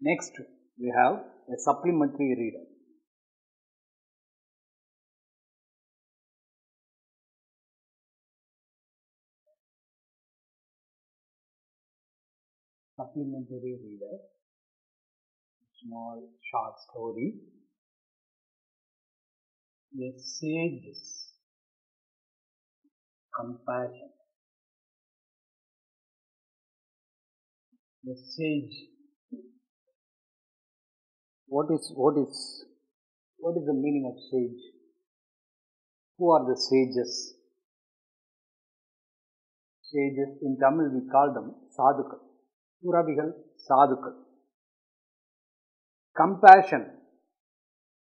Next, we have a supplementary reader. Supplementary reader, small short story. A sage's compassion. The sage. What is the meaning of sage? Who are the sages? Sages, in Tamil we call them sadhukal. Turavigal, sadhukal. Compassion.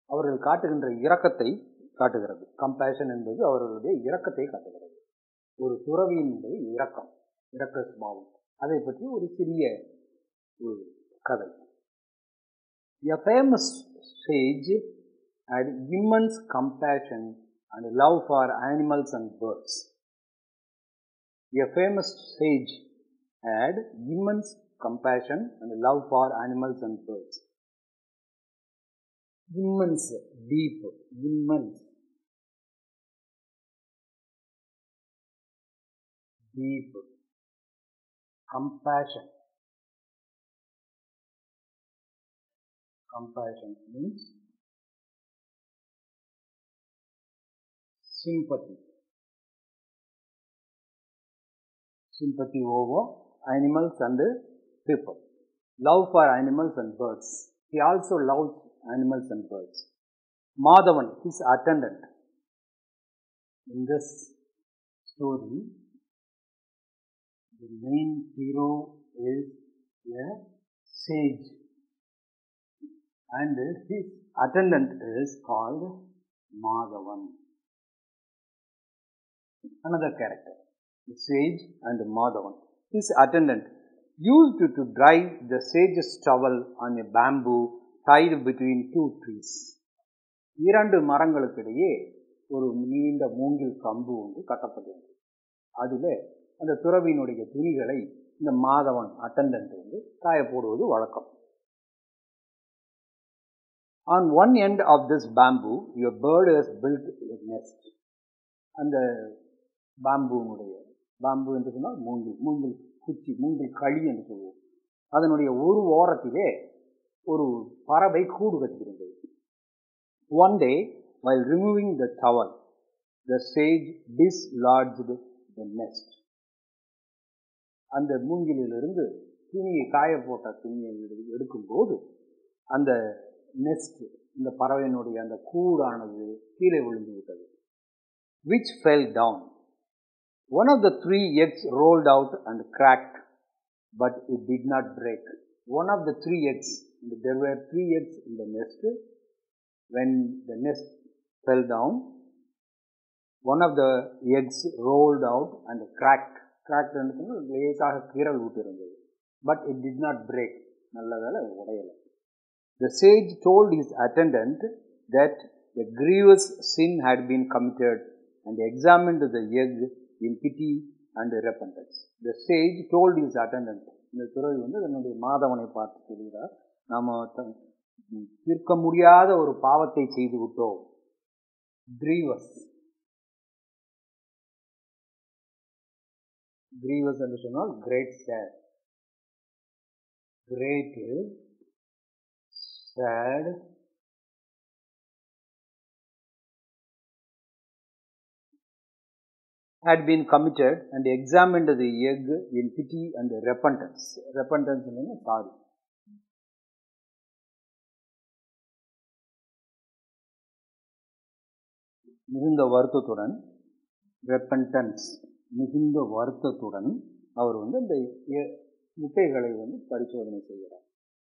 அவர்கள் காட்டுகின்ற இரக்கத்தை காட்டுகிறது. Compassion என்பது அவர்களுடைய இரக்கத்தை காட்டுகிறது. ஒரு துறவியினுடைய இரக்க சுபாவம். அதை பற்றி ஒரு சிறிய கதை. A famous sage had immense compassion and love for animals and birds. A famous sage had immense compassion and love for animals and birds. Immense, deep, immense, deep, compassion. Compassion means sympathy. Sympathy over animals and people. Love for animals and birds. He also loves animals and birds. Madhavan, his attendant. In this story, the main hero is a sage, and his attendant is called Madhavan. Another character, the sage and Madhavan. His attendant used to drive the sage's towel on a bamboo tied between two trees. இரண்டு மரங்களுக்கிடையே ஒரு நீண்ட மூங்கில் கம்பு ஒன்று கட்டப்பட்டிருந்தது. அதில் அந்த துறவியினுடைய துணிகளை இந்த மாதவன் அட்டண்டன்ட் வந்து காய போடுவது வழக்கம். On one end of this bamboo, your bird has built a nest. அந்த பாம்பு என்று சொன்னால் மூங்கில் குச்சி, மூங்கில் களி என்று சொல்லுவோம். அதனுடைய ஒரு ஓரத்திலே ஒரு பறவை கூடு கட்டியிருந்தது. One day, while removing the towel, the sage dislodged the nest. அந்த மூங்கிலிருந்து துணியை காய போட்ட துணியை எடுக்கும்போது அந்த நெஸ்ட், இந்த பறவையினுடைய அந்த கூடானது கீழே விழுந்து விட்டது. Which fell down. One of the 3 eggs rolled out and cracked, but it did not break. One of the 3 eggs, there were 3 eggs in the nest. When the nest fell down, one of the eggs rolled out and cracked. Cracked என்று லேசாக கீறல் விட்டிருந்தது. But it did not break. நல்ல வேளை உடையலை. The sage told his attendant that a grievous sin had been committed and examined the egg in pity and repentance. The sage told his attendant, இந்த துறவி வந்து தன்னுடைய மாதவனை பார்த்து சொல்கிறார், நாம் தீர்க்க முடியாத ஒரு பாவத்தை செய்து விட்டோம். கிரீவஸ் என்று சொன்னால் great sad. Great, sad, had been committed and examined the egg in pity and repentance. Repentance means sorry. மிகுந்த வருத்தத்துடன், repentance, மிகுந்த வருத்தத்துடன் அவர் வந்து இந்த முட்டைகளை வந்து பரிசோதனை செய்கிறார்.